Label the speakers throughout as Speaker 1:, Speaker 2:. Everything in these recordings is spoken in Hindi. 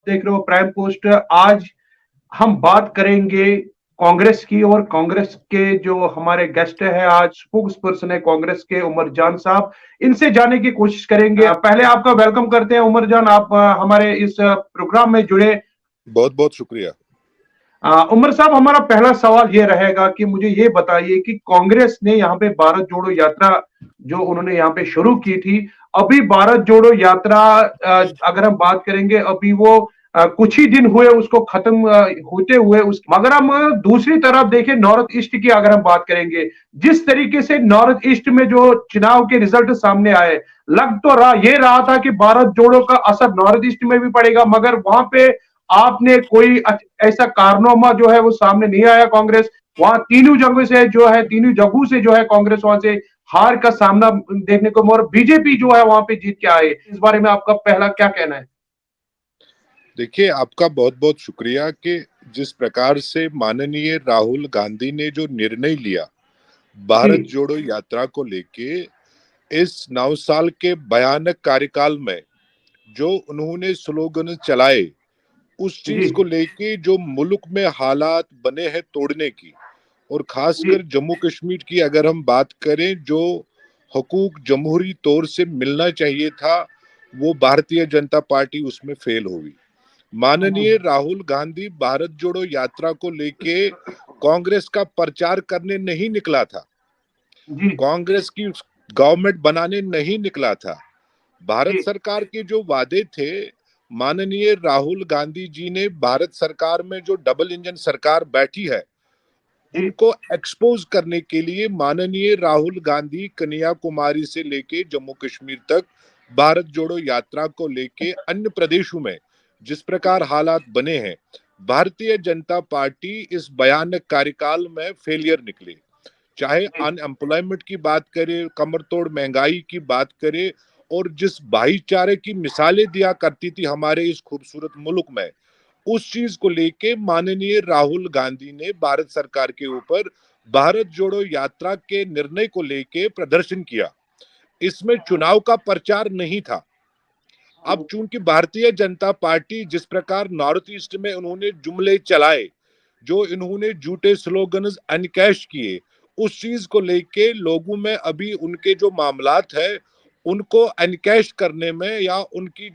Speaker 1: देख रहे हो प्राइम पोस्ट। आज हम बात करेंगे कांग्रेस की, और कांग्रेस के जो हमारे गेस्ट है आज, स्पोक्स पर्सन है कांग्रेस के, उमर जान साहब। इनसे जानने की कोशिश करेंगे। पहले आपका वेलकम करते हैं उमर जान, आप हमारे इस प्रोग्राम में जुड़े।
Speaker 2: बहुत बहुत शुक्रिया।
Speaker 1: उमर साहब, हमारा पहला सवाल ये रहेगा कि मुझे ये बताइए कि कांग्रेस ने यहाँ पे भारत जोड़ो यात्रा जो उन्होंने यहाँ पे शुरू की थी, अभी भारत जोड़ो यात्रा अगर हम बात करेंगे, अभी वो कुछ ही दिन हुए उसको खत्म होते हुए उस, मगर हम दूसरी तरफ देखें नॉर्थ ईस्ट की अगर हम बात करेंगे, जिस तरीके से नॉर्थ ईस्ट में जो चुनाव के रिजल्ट सामने आए, लग तो रहा ये रहा था कि भारत जोड़ो का असर नॉर्थ ईस्ट में भी पड़ेगा, मगर वहां पे आपने कोई ऐसा कारनामा जो है वो सामने नहीं आया। कांग्रेस वहां तीनों जगहों से जो है, तीनों जगहों से जो है कांग्रेस वहां से हार का सामना देखने को, और बीजेपी जो है वहां पे जीत के आए। इस बारे में आपका पहला क्या कहना है?
Speaker 2: देखिए, आपका बहुत बहुत शुक्रिया कि जिस प्रकार से माननीय राहुल गांधी ने जो निर्णय लिया भारत
Speaker 1: जी
Speaker 2: जोड़ो यात्रा को लेके, इस 9 साल के भयानक कार्यकाल में जो उन्होंने स्लोगन चलाए, उस
Speaker 1: जी
Speaker 2: चीज को लेके जो मुल्क में हालात बने हैं तोड़ने की, और
Speaker 1: जी
Speaker 2: खासकर जम्मू कश्मीर की अगर हम बात करें, जो हकूक जमहूरी तौर से मिलना चाहिए था, वो भारतीय जनता पार्टी उसमें फेल हुई। माननीय राहुल गांधी भारत जोड़ो यात्रा को लेके कांग्रेस का प्रचार करने नहीं निकला था,
Speaker 1: जी
Speaker 2: कांग्रेस की गवर्नमेंट बनाने नहीं निकला था। भारत
Speaker 1: जी
Speaker 2: सरकार के जो वादे थे, माननीय राहुल गांधी जी ने भारत सरकार में जो डबल इंजन सरकार बैठी है,
Speaker 1: जी
Speaker 2: उनको एक्सपोज करने के लिए माननीय राहुल गांधी कन्याकुमारी से लेके जम्मू कश्मीर तक भारत जोड़ो यात्रा को लेके अन्य प्रदेशों में जिस प्रकार हालात बने हैं, भारतीय जनता पार्टी इस भयानक कार्यकाल में फेलियर निकली। चाहे
Speaker 1: जी
Speaker 2: अनएम्प्लॉयमेंट की बात करें, कमर तोड़ महंगाई की बात करें, और जिस भाईचारे की मिसालें दिया करती थी हमारे इस खूबसूरत मुल्क में, उस चीज को लेके माननीय राहुल गांधी ने भारत सरकार के ऊपर भारत जोड़ो यात्रा के निर्णय को लेके प्रदर्शन किया। इसमें चुनाव का प्रचार नहीं था। अब चूंकि भारतीय जनता पार्टी जिस प्रकार नॉर्थ ईस्ट में उन्होंने जुमले चलाए, जो इन्होंने झूठे स्लोगन्स अनकैश किए, उस चीज को लेके लोगों में अभी उनके जो मामलात है, उनको अनकैश करने में या उनकी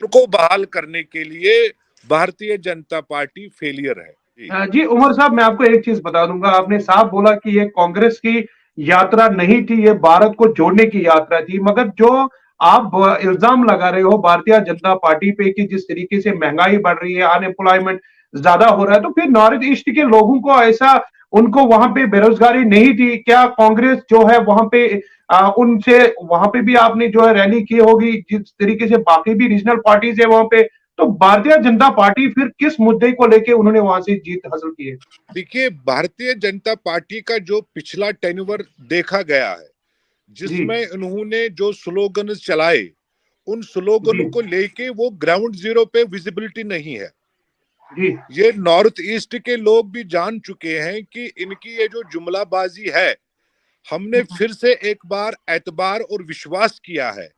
Speaker 2: को बहाल करने के लिए भारतीय जनता पार्टी फेलियर है। जी
Speaker 1: जी उमर साहब, मैं आपको एक चीज बता दूंगा। आपने साफ बोला कि ये कांग्रेस की यात्रा नहीं थी, ये भारत को जोड़ने की यात्रा थी, मगर जो आप इल्जाम लगा रहे हो भारतीय जनता पार्टी पे कि जिस तरीके से महंगाई बढ़ रही है, अनएम्प्लॉयमेंट ज्यादा हो रहा है, तो फिर नॉर्थ ईस्ट के लोगों को ऐसा, उनको वहां पे बेरोजगारी नहीं थी क्या? कांग्रेस जो है वहां पे उनसे वहां पे भी आपने जो है रैली की होगी, जिस तरीके से बाकी भी रीजनल पार्टीज है वहां पे, तो भारतीय जनता पार्टी फिर किस मुद्दे को लेके उन्होंने वहां से जीत हासिल की है?
Speaker 2: देखिए, भारतीय जनता पार्टी का जो पिछला टेन्योर देखा गया है,
Speaker 1: जी
Speaker 2: जिसमें उन्होंने जो स्लोगन चलाए, उन
Speaker 1: जी
Speaker 2: स्लोगन को लेके वो ग्राउंड जीरो पे विजिबिलिटी नहीं है।
Speaker 1: जी
Speaker 2: ये नॉर्थ ईस्ट के लोग भी जान चुके हैं कि इनकी ये जो जुमलाबाजी है, हमने फिर से एक बार एतबार और विश्वास किया है।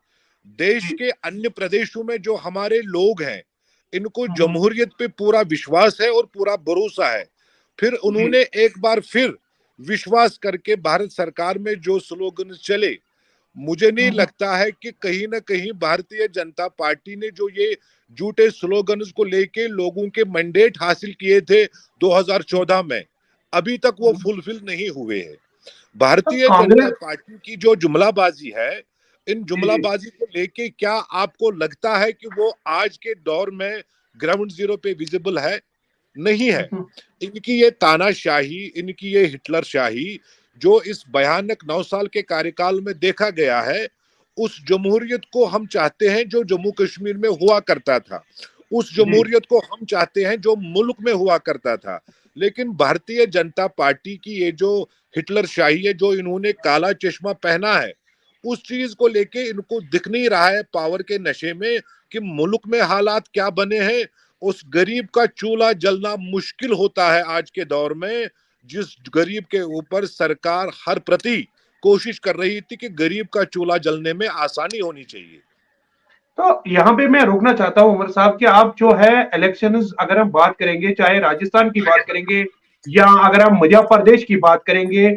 Speaker 2: देश
Speaker 1: जी
Speaker 2: के अन्य प्रदेशों में जो हमारे लोग हैं, इनको जमहूरियत पे पूरा विश्वास है और पूरा भरोसा है। फिर
Speaker 1: जी
Speaker 2: उन्होंने एक बार फिर विश्वास करके भारत सरकार में जो स्लोगन चले, मुझे नहीं लगता है कि कहीं ना कहीं भारतीय जनता पार्टी ने जो ये झूठे स्लोगन्स को लेके लोगों के मैंडेट हासिल किए थे 2014 में, अभी तक वो फुलफिल नहीं हुए हैं।
Speaker 1: तो
Speaker 2: भारतीय जनता
Speaker 1: कांग्रेस।
Speaker 2: पार्टी की जो जुमलाबाजी है, इन
Speaker 1: जी जी
Speaker 2: जुमलाबाजी को लेके क्या आपको लगता है कि वो आज के दौर में ग्राउंड जीरो पे विजिबल है? नहीं है। इनकी ये तानाशाही, इनकी ये हिटलर शाही, जो इस भयानक 9 साल के कार्यकाल में देखा गया है, उस जमहूरियत को हम चाहते हैं जो जम्मू कश्मीर में हुआ करता था, उस
Speaker 1: जी
Speaker 2: जमहूरियत को हम चाहते हैं जो मुल्क में हुआ करता था। लेकिन भारतीय जनता पार्टी की ये जो हिटलर शाही है, जो इन्होंने काला चश्मा पहना है, उस चीज को लेके इनको दिख नहीं रहा है पावर के नशे में कि मुल्क में हालात क्या बने हैं। उस गरीब का चूल्हा जलना मुश्किल होता है आज के दौर में, जिस गरीब के ऊपर सरकार हर प्रति कोशिश कर रही थी कि गरीब का चूल्हा जलने में आसानी होनी चाहिए।
Speaker 1: तो यहाँ पे मैं रोकना चाहता हूँ उमर साहब कि आप जो है इलेक्शंस अगर हम बात करेंगे, चाहे राजस्थान की बात करेंगे या अगर हम मध्य प्रदेश की बात करेंगे,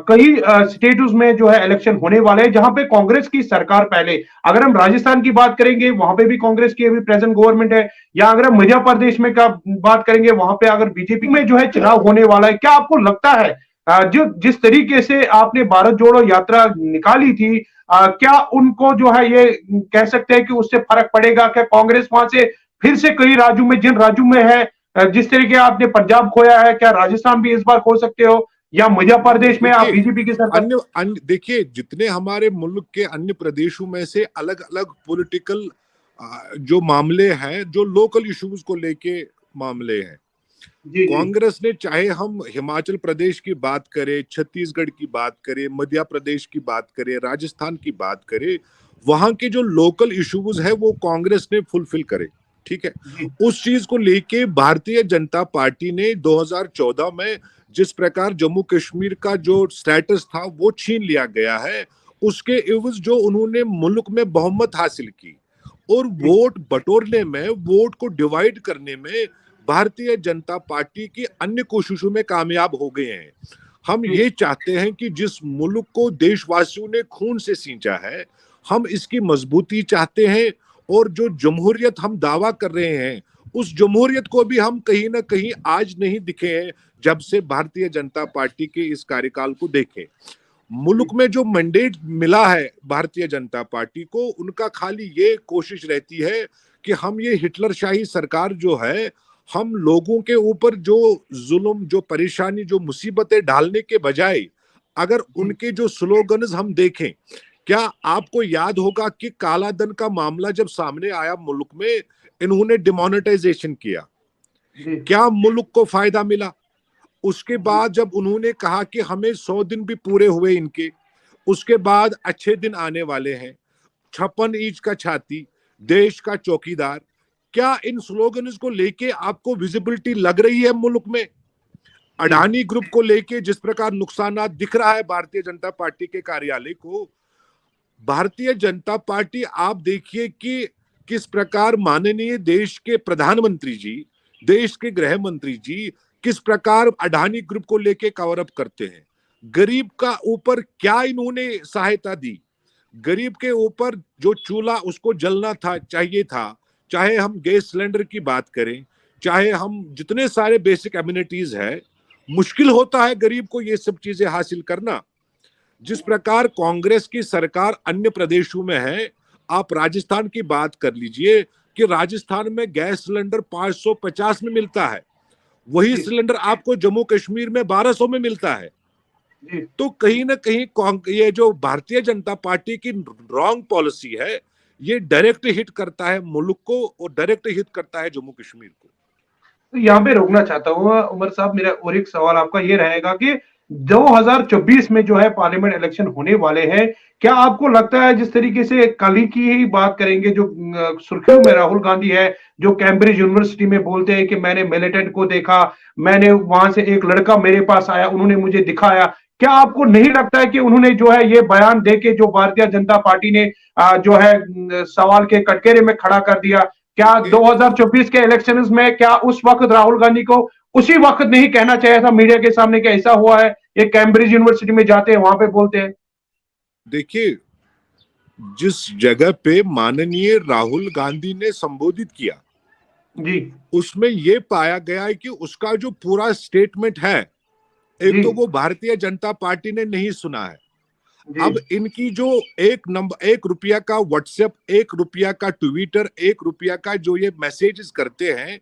Speaker 1: कई स्टेट्स में जो है इलेक्शन होने वाले हैं जहां पे कांग्रेस की सरकार पहले, अगर हम राजस्थान की बात करेंगे वहां पे भी कांग्रेस की अभी प्रेजेंट गवर्नमेंट है, या अगर हम मध्य प्रदेश में का बात करेंगे वहां पे अगर बीजेपी में जो है चुनाव होने वाला है, क्या आपको लगता है जो जिस तरीके से आपने भारत जोड़ो यात्रा निकाली थी, क्या उनको जो है ये कह सकते हैं कि उससे फर्क पड़ेगा? क्या कांग्रेस वहां से फिर से कई राज्यों में, जिन राज्यों में है जिस तरीके आपने पंजाब खोया है, क्या राजस्थान भी इस बार खो सकते हो, या मध्य प्रदेश में आप
Speaker 2: देखिए,
Speaker 1: बीजेपी की सरकार?
Speaker 2: अन्य देखिए, जितने हमारे मुल्क के अन्य प्रदेशों में से अलग अलग पॉलिटिकल जो मामले हैं, जो लोकल इश्यूज को लेके मामले हैं,
Speaker 1: जी जी
Speaker 2: कांग्रेस ने, चाहे हम हिमाचल प्रदेश की बात करें, छत्तीसगढ़ की बात करें, मध्य प्रदेश की बात करें, राजस्थान की बात करें, वहां के जो लोकल इश्यूज है वो कांग्रेस ने फुलफिल करे। ठीक है।
Speaker 1: जी
Speaker 2: उस चीज को लेके भारतीय जनता पार्टी ने 2014 में जिस प्रकार जम्मू कश्मीर का जो स्टेटस था वो छीन लिया गया है, उसके एवज जो उन्होंने मुल्क में बहुमत हासिल की और
Speaker 1: जी
Speaker 2: वोट बटोरने में, वोट को डिवाइड करने में भारतीय जनता पार्टी की अन्य कोशिशों में कामयाब हो गए हैं। हम
Speaker 1: जी
Speaker 2: ये चाहते हैं कि जिस मुल्क को देशवासियों ने खून से सींचा है, हम इसकी मजबूती चाहते हैं, और जो जमहूरियत हम दावा कर रहे हैं, उस जमहूरियत को भी हम कहीं ना कहीं आज नहीं दिखे हैं जब से भारतीय जनता पार्टी के इस कार्यकाल को देखें। मुल्क
Speaker 1: जी
Speaker 2: में जो मैंडेट मिला है भारतीय जनता पार्टी को, उनका खाली ये कोशिश रहती है कि हम ये हिटलरशाही सरकार जो है, हम लोगों के ऊपर जो जुल्म, जो परेशानी, जो मुसीबतें डालने के बजाय अगर
Speaker 1: जी
Speaker 2: उनके जो स्लोगन्स हम देखें, क्या आपको याद होगा कि काला धन का मामला जब सामने आया मुल्क में, इन्होंने डिमोनेटाइजेशन किया,
Speaker 1: जी
Speaker 2: क्या मुल्क को फायदा मिला? उसके
Speaker 1: जी
Speaker 2: बाद जब उन्होंने कहा कि हमें 100 दिन भी पूरे हुए इनके, उसके बाद अच्छे दिन आने वाले हैं, 56 इंच का छाती, देश का चौकीदार, क्या इन स्लोगन्स को लेके आपको विजिबिलिटी लग रही है मुल्क में?
Speaker 1: जी
Speaker 2: अडानी ग्रुप को लेके जिस प्रकार नुकसानात दिख रहा है भारतीय जनता पार्टी के कार्यालय को, भारतीय जनता पार्टी, आप देखिए कि किस प्रकार माननीय देश के प्रधानमंत्री जी, देश के गृह मंत्री जी किस प्रकार अडानी ग्रुप को लेके कवर अप करते हैं। गरीब का ऊपर क्या इन्होंने सहायता दी? गरीब के ऊपर जो चूल्हा उसको जलना था, चाहिए था, चाहे हम गैस सिलेंडर की बात करें, चाहे हम जितने सारे बेसिक एमिनिटीज है, मुश्किल होता है गरीब को ये सब चीजें हासिल करना। जिस प्रकार कांग्रेस की सरकार अन्य प्रदेशों में है, आप राजस्थान की बात कर लीजिए कि राजस्थान में गैस सिलेंडर 550 में मिलता है, वही
Speaker 1: जी
Speaker 2: सिलेंडर आपको जम्मू कश्मीर में 1200 में मिलता है।
Speaker 1: जी
Speaker 2: तो कहीं ना कहीं ये जो भारतीय जनता पार्टी की रॉन्ग पॉलिसी है, ये डायरेक्ट हिट करता है मुल्क को और डायरेक्ट हिट करता है जम्मू कश्मीर को।
Speaker 1: तो यहाँ पे रोकना चाहता हूँ उमर साहब, मेरा और एक सवाल आपका ये रहेगा कि 2024 में जो है पार्लियामेंट इलेक्शन होने वाले हैं, क्या आपको लगता है जिस तरीके से कल ही की ही बात करेंगे, जो सुर्खियों में राहुल गांधी है, जो कैम्ब्रिज यूनिवर्सिटी में बोलते हैं कि मैंने मिलिटेंट को देखा, मैंने वहां से एक लड़का मेरे पास आया, उन्होंने मुझे दिखाया, क्या आपको नहीं लगता है कि उन्होंने जो है ये बयान देके जो भारतीय जनता पार्टी ने जो है सवाल के कटघरे में खड़ा कर दिया? क्या
Speaker 2: देखिए
Speaker 1: 2024 के इलेक्शंस में क्या उस वक्त राहुल गांधी को उसी वक्त नहीं कहना चाहिए था मीडिया के सामने कि ऐसा हुआ है, ये कैम्ब्रिज यूनिवर्सिटी में जाते हैं वहां पे बोलते हैं?
Speaker 2: देखिए, जिस जगह पे माननीय राहुल गांधी ने संबोधित किया,
Speaker 1: जी
Speaker 2: उसमें यह पाया गया है कि उसका जो पूरा स्टेटमेंट है, एक
Speaker 1: जी
Speaker 2: तो वो भारतीय जनता पार्टी ने नहीं सुना है।
Speaker 1: जी
Speaker 2: अब इनकी जो ₹1 का व्हाट्सएप, ₹1 का ट्विटर, ₹1 का जो ये मैसेजेस करते हैं,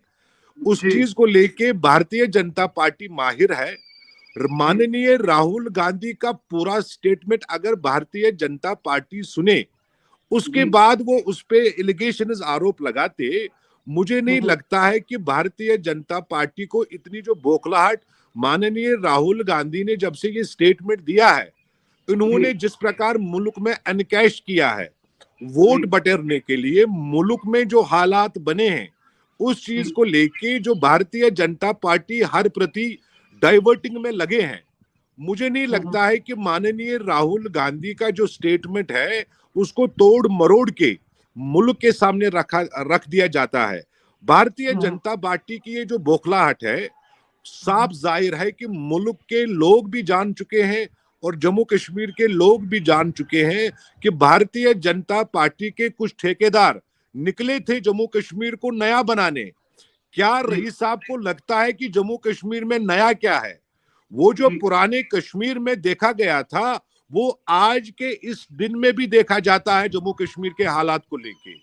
Speaker 2: उस
Speaker 1: जी
Speaker 2: चीज को लेके भारतीय जनता पार्टी माहिर है।
Speaker 1: जी
Speaker 2: माननीय राहुल गांधी का पूरा स्टेटमेंट अगर भारतीय जनता पार्टी सुने, उसके
Speaker 1: जी
Speaker 2: बाद वो उस पे एलिगेशंस, आरोप लगाते, मुझे नहीं
Speaker 1: हम्म,
Speaker 2: लगता है कि भारतीय जनता पार्टी को इतनी जो बौखलाहट माननीय राहुल गांधी ने जब से ये स्टेटमेंट दिया है,
Speaker 1: जी
Speaker 2: इन्होंने जिस प्रकार मुल्क में एनकैश किया है वोट
Speaker 1: जी
Speaker 2: बटोरने के लिए, मुल्क में जो हालात बने हैं, उस चीज
Speaker 1: जी
Speaker 2: को लेके जो भारतीय जनता पार्टी हर प्रति डाइवर्टिंग में लगे हैं, मुझे नहीं
Speaker 1: हम्म,
Speaker 2: लगता है कि माननीय राहुल गांधी का जो स्टेटमेंट है उसको तोड़ मरोड़ के मुल्क के सामने रख दिया जाता है। भारतीय जनता पार्टी की ये जो बौखलाहट है, साफ जाहिर है कि मुल्क के लोग भी जान चुके हैं और जम्मू कश्मीर के लोग भी जान चुके हैं कि भारतीय जनता पार्टी के कुछ ठेकेदार निकले थे जम्मू कश्मीर को नया बनाने। क्या रईस साहब को लगता है कि जम्मू कश्मीर में नया क्या है? वो जो पुराने कश्मीर में देखा गया था वो आज के इस दिन में भी देखा जाता है जम्मू कश्मीर के हालात को लेके।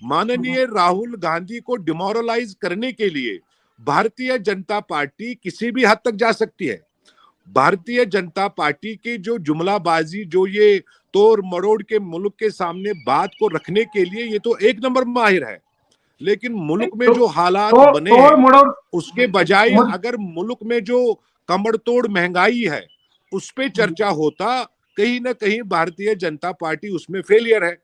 Speaker 2: माननीय राहुल गांधी को डिमोरलाइज करने के लिए भारतीय जनता पार्टी किसी भी हद तक जा सकती है। भारतीय जनता पार्टी की जो जुमलाबाजी, जो ये तोड़ मरोड़ के मुल्क के सामने बात को रखने के लिए ये तो एक नंबर माहिर है, लेकिन मुल्क में जो हालात बने हैं उसके बजाय अगर मुल्क में जो कमर तोड़ महंगाई है उस पे चर्चा होता, कहीं ना कहीं भारतीय जनता पार्टी उसमें फेलियर है।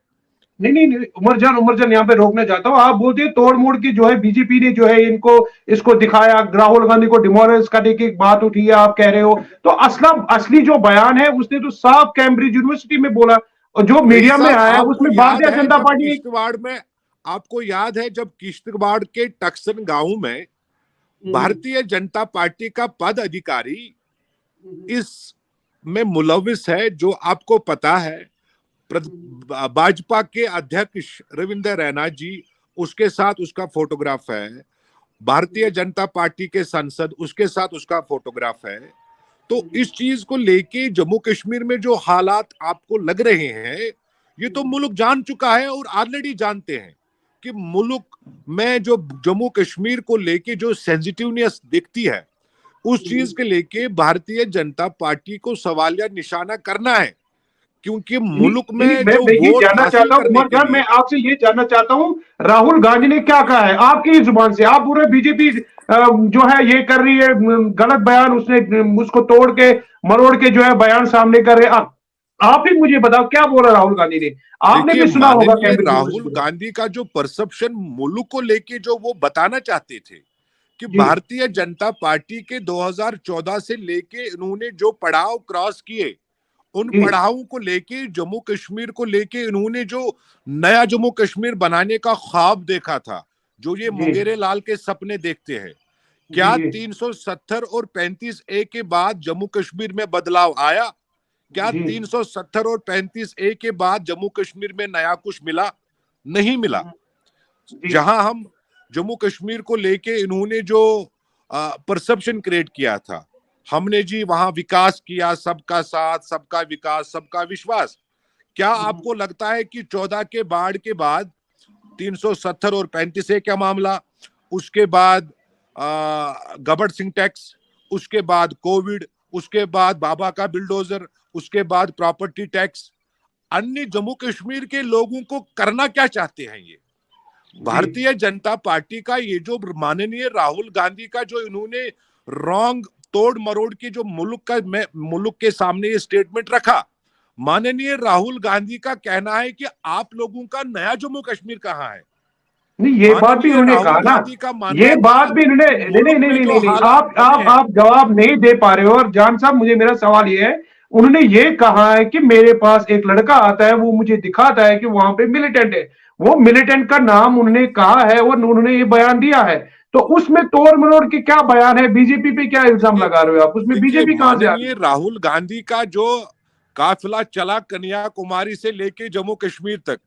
Speaker 1: नहीं, उमरजान यहाँ पे रोकना चाहता हूँ। आप बोलते हैं तोड़ मोड़ की जो है बीजेपी ने जो है इनको इसको दिखाया, राहुल गांधी को डिमोरलाइज करने की बात उठी है, आप कह रहे हो। तो असली जो बयान है उसने तो साफ कैम्ब्रिज यूनिवर्सिटी में बोला और जो मीडिया में आया उसमें भारतीय जनता पार्टी।
Speaker 2: किश्तवाड़ में आपको याद है जब किश्तवाड़ के टक्सन गांव में भारतीय जनता पार्टी का पद अधिकारी इस में मुलविस है, जो आपको पता है भाजपा के अध्यक्ष रविंद्र रैना जी, उसके साथ उसका फोटोग्राफ है। भारतीय जनता पार्टी के सांसद, उसके साथ उसका फोटोग्राफ है। तो इस चीज को लेके जम्मू कश्मीर में जो हालात आपको लग रहे हैं ये तो मुल्क जान चुका है और ऑलरेडी जानते हैं कि मुल्क में जो जम्मू कश्मीर को लेके जो सेंसिटिवनेस दिखती है उस चीज के लेके भारतीय जनता पार्टी को सवालिया निशाना करना है, क्योंकि मुल्क में जो वोट हासिल करने के लिए।
Speaker 1: मैं आपसे ये जानना चाहता हूं राहुल गांधी ने क्या कहा है आपकी जुबान से। आप पूरे बीजेपी जो है ये कर रही है गलत बयान, उसने उसको तोड़ के मरोड़ के जो है बयान सामने कर रहे। आप ही मुझे बताओ क्या बोला राहुल गांधी ने, आपने भी सुना होगा।
Speaker 2: राहुल गांधी का जो परसेप्शन मुल्क को लेके जो वो बताना चाहते थे कि भारतीय जनता पार्टी के 2014 से लेके इन्होंने जो पड़ाव क्रॉस किए, उन पड़ावों को लेके जम्मू कश्मीर को लेके इन्होंने जो नया जम्मू कश्मीर बनाने का ख्वाब देखा था, जो ये मुंगेरे लाल के सपने देखते हैं, क्या 370 और 35A के बाद जम्मू कश्मीर में बदलाव आया? क्या 370 और 35A के बाद जम्मू कश्मीर में नया कुछ मिला? नहीं मिला। जहां हम जम्मू कश्मीर को लेके इन्होंने जो परसेप्शन क्रिएट किया था, हमने जी वहां विकास किया, सबका साथ, सबका विकास, सबका विश्वास। क्या आपको लगता है कि 14 के बाढ़ के बाद 370 और 35A का मामला, उसके बाद गबर सिंह टैक्स, उसके बाद कोविड, उसके बाद बाबा का बिल्डोजर, उसके बाद प्रॉपर्टी टैक्स, अन्य जम्मू कश्मीर के लोगों को करना क्या चाहते हैं ये? भारतीय जनता पार्टी का ये जो माननीय राहुल गांधी का जो इन्होंने रॉन्ग तोड़ मरोड़ की जो मुल्क के सामने ये स्टेटमेंट रखा, माननीय राहुल गांधी का कहना है कि आप लोगों का नया जम्मू कश्मीर कहाँ है?
Speaker 1: नहीं, ये बात भी उन्होंने कहा ना, ये बात भी उन्होंने नहीं, आप जवाब नहीं दे पा रहे हो। और जान साहब मुझे मेरा सवाल ये है, उन्होंने ये कहा है कि मेरे पास एक लड़का आता है, वो मुझे दिखाता है कि वहां पे मिलिटेंट है, वो मिलिटेंट का नाम उन्होंने कहा है और उन्होंने ये बयान दिया है। तो उसमें तोड़ मरोड़ के क्या बयान है? बीजेपी पे क्या इल्जाम लगा रहे हो आप? उसमें बीजेपी कहां से आ रही है?
Speaker 2: राहुल गांधी का जो काफिला चला कन्याकुमारी से लेके जम्मू कश्मीर तक,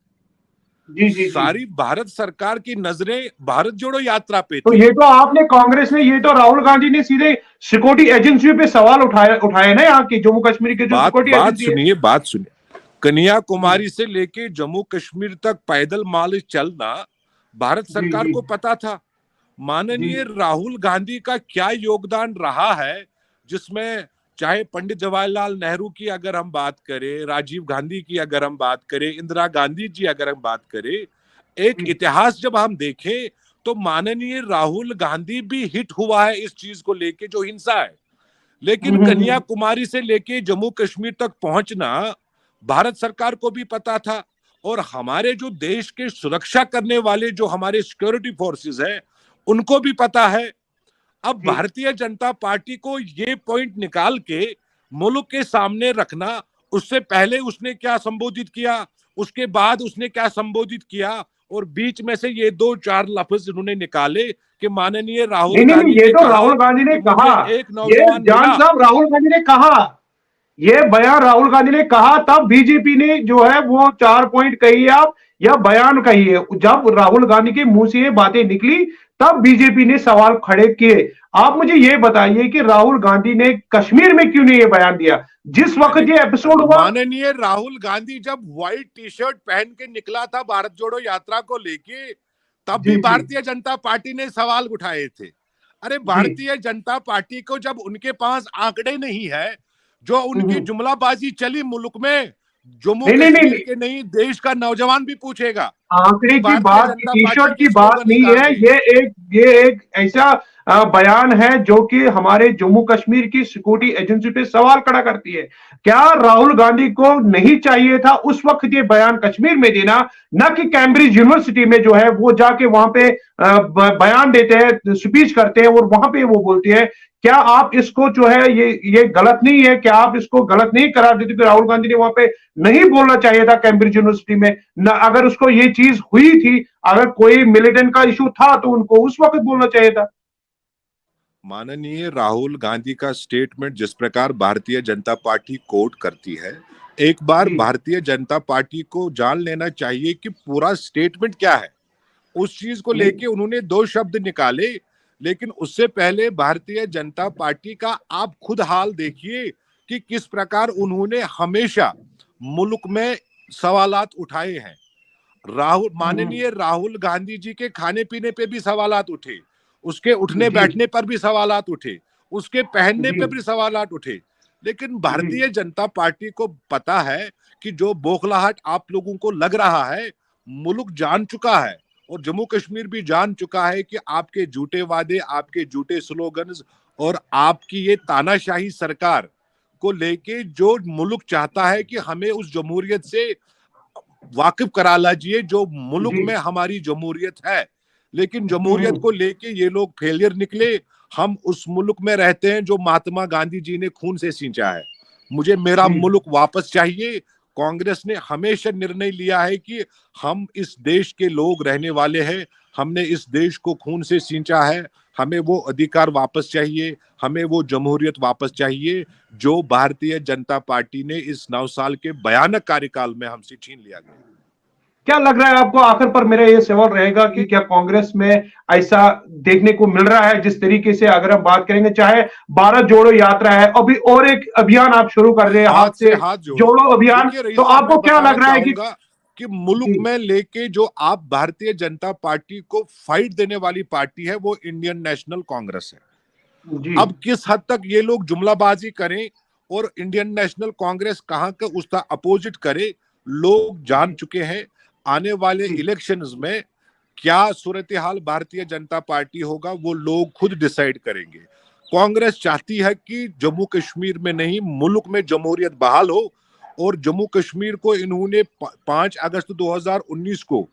Speaker 2: जी, सारी भारत सरकार की नजरें भारत जोड़ो यात्रा पे थी।
Speaker 1: तो ये तो आपने कांग्रेस ने, ये तो राहुल गांधी ने सीधे सिक्योरिटी एजेंसियों पे सवाल उठाए ना, यहाँ की जम्मू कश्मीर के जो सिक्योरिटी एजेंसी।
Speaker 2: बात सुनिए, कन्याकुमारी से लेके जम्मू कश्मीर तक पैदल मार्च चलना भारत सरकार को पता था। माननीय राहुल गांधी का क्या योगदान रहा है, जिसमें चाहे पंडित जवाहरलाल नेहरू की अगर हम बात करें, राजीव गांधी की अगर हम बात करें, इंदिरा गांधी जी अगर हम बात करें, एक इतिहास जब हम देखें तो माननीय राहुल गांधी भी हिट हुआ है इस चीज को लेके जो हिंसा है। लेकिन कन्याकुमारी से लेके जम्मू कश्मीर तक पहुंचना भारत सरकार को भी पता था, और हमारे जो देश के सुरक्षा करने वाले जो हमारे सिक्योरिटी फोर्सेस हैं उनको भी पता है। अब भारतीय जनता पार्टी को ये पॉइंट निकाल के मुल्क के सामने रखना, उससे पहले उसने क्या संबोधित किया? उसके बाद उसने क्या संबोधित किया, और बीच में से ये दो चार लफ्ज उन्होंने निकाले कि माननीय राहुल
Speaker 1: नहीं नहीं नहीं,
Speaker 2: गांधी
Speaker 1: ये
Speaker 2: ने
Speaker 1: तो
Speaker 2: कहा
Speaker 1: राहुल गांधी ने
Speaker 2: कि
Speaker 1: कहा।
Speaker 2: मुझे एक
Speaker 1: ये
Speaker 2: नौजवान
Speaker 1: जान
Speaker 2: मिला।
Speaker 1: साहब, राहुल गांधी ने कहा, ये बयान राहुल गांधी ने कहा, तब बीजेपी ने जो है वो 4 पॉइंट कही आप या बयान कही है। जब राहुल गांधी के मुंह से ये बातें निकली तब बीजेपी ने सवाल खड़े किए। आप मुझे ये बताइए कि राहुल गांधी ने कश्मीर में क्यों नहीं ये बयान दिया जिस वक्त ये एपिसोड हुआ?
Speaker 2: माननीय राहुल गांधी जब व्हाइट टी शर्ट पहन के निकला था भारत जोड़ो यात्रा को लेके, तब भी
Speaker 1: जी जी
Speaker 2: भारतीय जनता पार्टी ने सवाल उठाए थे। अरे
Speaker 1: जी।
Speaker 2: भारतीय जनता पार्टी को जब उनके पास आंकड़े नहीं है, जो उनकी
Speaker 1: हम्म।
Speaker 2: जुमलाबाजी चली मुल्क में, जम्मू
Speaker 1: नहीं नहीं नहीं
Speaker 2: कश्मीर
Speaker 1: नहीं,
Speaker 2: के नहीं देश का नौजवान भी पूछेगा
Speaker 1: आंकड़े
Speaker 2: कि
Speaker 1: की
Speaker 2: भारतीय
Speaker 1: बात,
Speaker 2: जनता
Speaker 1: टी
Speaker 2: पार्टी
Speaker 1: शर्ट
Speaker 2: के
Speaker 1: की बात
Speaker 2: स्लोगन
Speaker 1: नहीं
Speaker 2: कहां
Speaker 1: है।
Speaker 2: गए।
Speaker 1: ये एक ऐसा बयान है जो कि हमारे जम्मू कश्मीर की सिक्योरिटी एजेंसी पे सवाल खड़ा करती है। क्या राहुल गांधी को नहीं चाहिए था उस वक्त ये बयान कश्मीर में देना, न कि कैम्ब्रिज यूनिवर्सिटी में जो है वो जाके वहां पे बयान देते हैं, स्पीच करते हैं और वहां पे वो बोलते हैं? क्या आप इसको जो है ये गलत नहीं है? क्या आप इसको गलत नहीं करार देते कि राहुल गांधी ने वहां पे नहीं बोलना चाहिए था कैम्ब्रिज यूनिवर्सिटी में? न अगर उसको ये चीज हुई थी, अगर कोई मिलिटेंट का इशू था तो उनको उस वक्त बोलना चाहिए था।
Speaker 2: माननीय राहुल गांधी का स्टेटमेंट जिस प्रकार भारतीय जनता पार्टी कोट करती है, एक बार
Speaker 1: जी
Speaker 2: भारतीय जनता पार्टी को जान लेना चाहिए कि पूरा स्टेटमेंट क्या है। उस चीज को
Speaker 1: जी
Speaker 2: लेके उन्होंने दो शब्द निकाले, लेकिन उससे पहले भारतीय जनता पार्टी का आप खुद हाल देखिए कि किस प्रकार उन्होंने हमेशा मुल्क में सवालात उठाए हैं।
Speaker 1: हम्म,
Speaker 2: माननीय राहुल गांधी जी के खाने पीने पे भी सवालात उठे, उसके उठने
Speaker 1: जी
Speaker 2: बैठने पर भी सवालात उठे, उसके पहनने
Speaker 1: जी
Speaker 2: पे भी सवालात उठे। लेकिन
Speaker 1: जी
Speaker 2: भारतीय जनता पार्टी को पता है कि जो बौखलाहट आप लोगों को लग रहा है, मुल्क जान चुका है और जम्मू कश्मीर भी जान चुका है कि आपके झूठे वादे, आपके झूठे स्लोगन्स और आपकी ये तानाशाही सरकार को लेके जो मुल्क चाहता है कि हमें उस जमहूरियत से वाकिफ करा लीजिए जो मुल्क
Speaker 1: जी
Speaker 2: में हमारी जमहूरियत है। लेकिन जमहूरियत
Speaker 1: हम्म,
Speaker 2: को लेके ये लोग फेलियर निकले। हम उस मुल्क में रहते हैं जो महात्मा गांधी जी ने खून से सींचा है। मुझे मेरा
Speaker 1: जी
Speaker 2: मुल्क वापस चाहिए। कांग्रेस ने हमेशा निर्णय लिया है कि हम इस देश के लोग रहने वाले हैं, हमने इस देश को खून से सींचा है, हमें वो अधिकार वापस चाहिए, हमें वो जमहूरियत वापस चाहिए जो भारतीय जनता पार्टी ने इस 9 साल के भयानक कार्यकाल में हमसे छीन लिया गया।
Speaker 1: क्या लग रहा है आपको? आखिर पर मेरा ये सवाल रहेगा कि क्या कांग्रेस में ऐसा देखने को मिल रहा है जिस तरीके से अगर हम बात करेंगे, चाहे भारत जोड़ो यात्रा है, अभी और एक अभियान आप शुरू कर रहे हैं,
Speaker 2: हाथ
Speaker 1: हाथ
Speaker 2: से
Speaker 1: से
Speaker 2: हाथ जोड़ो।
Speaker 1: जोड़ो अभियान,
Speaker 2: देखिए
Speaker 1: तो
Speaker 2: रईस साहब,
Speaker 1: आपको
Speaker 2: मैं
Speaker 1: क्या
Speaker 2: बताना
Speaker 1: लग रहा है कि?
Speaker 2: चाहूंगा कि मुल्क
Speaker 1: जी
Speaker 2: में लेके जो आप भारतीय जनता पार्टी को फाइट देने वाली पार्टी है वो इंडियन नेशनल कांग्रेस है।
Speaker 1: जी
Speaker 2: अब किस हद तक ये लोग जुमलाबाजी करें और इंडियन नेशनल कांग्रेस कहां का उसका अपोजिट करे, लोग जान
Speaker 1: जी
Speaker 2: चुके हैं। आने वाले
Speaker 1: जी
Speaker 2: इलेक्शंस में क्या सूरत हाल भारतीय जनता पार्टी होगा वो लोग खुद डिसाइड करेंगे। कांग्रेस चाहती है कि जम्मू कश्मीर में नहीं, मुल्क में जमहूरियत बहाल हो। और जम्मू कश्मीर को इन्होंने 5 अगस्त 2019 को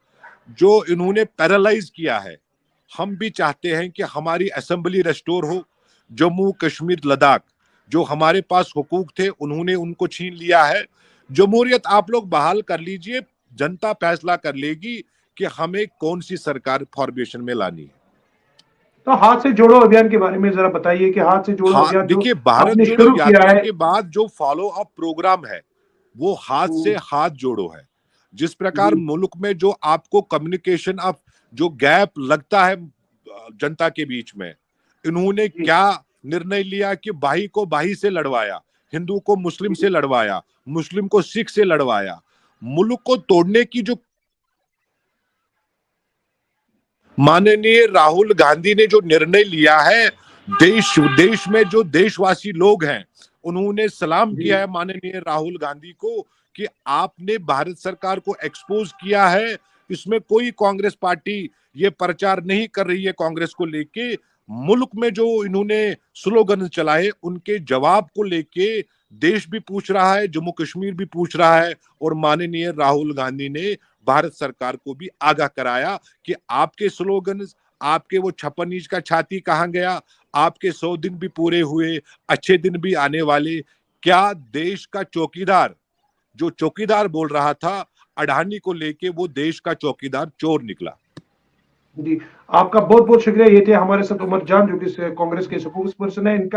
Speaker 2: जो इन्होंने पैरालाइज किया है, हम भी चाहते हैं कि हमारी असेंबली रेस्टोर हो। जम्मू कश्मीर लद्दाख जो हमारे पास हुकूक थे उन्होंने उनको छीन लिया है। जमहूरियत आप लोग बहाल कर लीजिए, जनता फैसला कर लेगी कि हमें कौन सी सरकार फॉर्मेशन में लानी है।
Speaker 1: तो हाथ से जोड़ो अभियान के बारे में जरा बताइए कि हाथ से जोड़ो
Speaker 2: हाँ
Speaker 1: अभियान जो
Speaker 2: देखिए, भारत
Speaker 1: आपने
Speaker 2: जोड़ो
Speaker 1: शुरू किया
Speaker 2: यात्रा
Speaker 1: है।
Speaker 2: के बाद जो फॉलो अप प्रोग्राम है वो हाथ से
Speaker 1: हम्म,
Speaker 2: हाथ जोड़ो है। जिस प्रकार
Speaker 1: जी
Speaker 2: मुल्क में जो आपको कम्युनिकेशन ऑफ जो गैप लगता है जनता के बीच में, इन्होंने
Speaker 1: जी
Speaker 2: क्या निर्णय लिया कि भाई को भाई से लड़वाया, हिंदू को मुस्लिम
Speaker 1: जी
Speaker 2: से लड़वाया, मुस्लिम को सिख से लड़वाया। मुल्क को तोड़ने की जो माननीय राहुल गांधी ने जो निर्णय लिया है, देश देश में जो देशवासी लोग हैं उन्होंने सलाम
Speaker 1: जी
Speaker 2: किया है माननीय राहुल गांधी को कि आपने भारत सरकार को एक्सपोज किया है। इसमें कोई कांग्रेस पार्टी ये प्रचार नहीं कर रही है कांग्रेस को लेके। मुल्क में जो इन्होंने स्लोगन चलाए उनके जवाब को लेके देश भी पूछ रहा है, जम्मू कश्मीर भी पूछ रहा है। और माननीय राहुल गांधी ने भारत सरकार को भी आगाह कराया कि आपके स्लोगन, आपके वो 56 इंच का छाती कहां गया, आपके 100 दिन भी पूरे हुए, अच्छे दिन भी आने वाले। क्या देश का चौकीदार जो चौकीदार बोल रहा था, अडानी को लेके वो देश का चौकीदार चोर निकला।
Speaker 1: जी, आपका बहुत बहुत शुक्रिया। ये थे हमारे साथ उमर जान, जो कि कांग्रेस के स्पोक्स पर्सन है। इनका